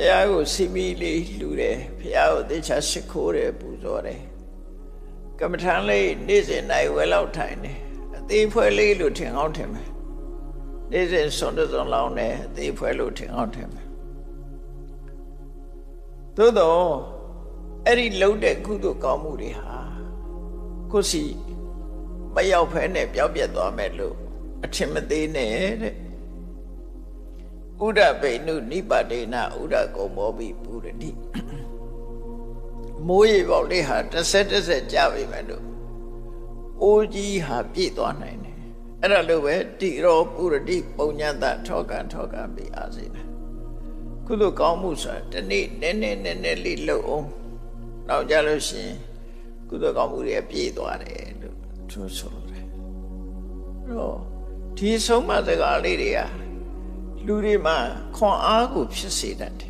ះကိုစီမီလေးလှူတယ်ဖះကိုသေချာရှိခိုးတယ်ပူဇော်တယ်ကမ္မထံလေးနေ့စဉ်နိုင်ဝဲလောက်ထိုင်တယ်အသေးဖွဲလေးလို့ထင်အောင်ထင်မယ်နေ့စဉ်စွန်တစွန်လောင်းတယ်အသေးဖွဲလို့ထင်အောင်ထင်မယ်သို့တော့အဲ့ဒီလှုပ်တဲ့ကုသိုလ်ကောင်းမှုတွေဟာကိုယ်စီမရောက်ဖဲနဲ့ပြောင်းပြတ်သွားမယ်လို့အထင်မသေးနဲ့တဲ့ဥဒပိနုနိပါဒေနဥဒကုံမောပိပုရတိမိုးရေပေါက်လေးဟာတစ်ဆက်ကြပြီမယ်လို့အိုးကြီးဟာပြည့်သွားနိုင်တယ်အဲ့ဒါလို့ပဲတိရောပုရတိပုံညတထောကံပိအားစေတယ်ကုသိုလ်ကောင်းမှုဆိုတာဒီနေ့နည်းလေးလှုပ်အောင်နောက်ကြလို့ရှိရင်ကုသိုလ်ကောင်းမှုတွေပြည့်သွားတယ်လို့သူဆိုတယ်အဲ့တော့ဒီဆုံးမစကားလေးတွေကလူတွေမှာခွန်အားကိုဖြစ်စေတတ်တယ်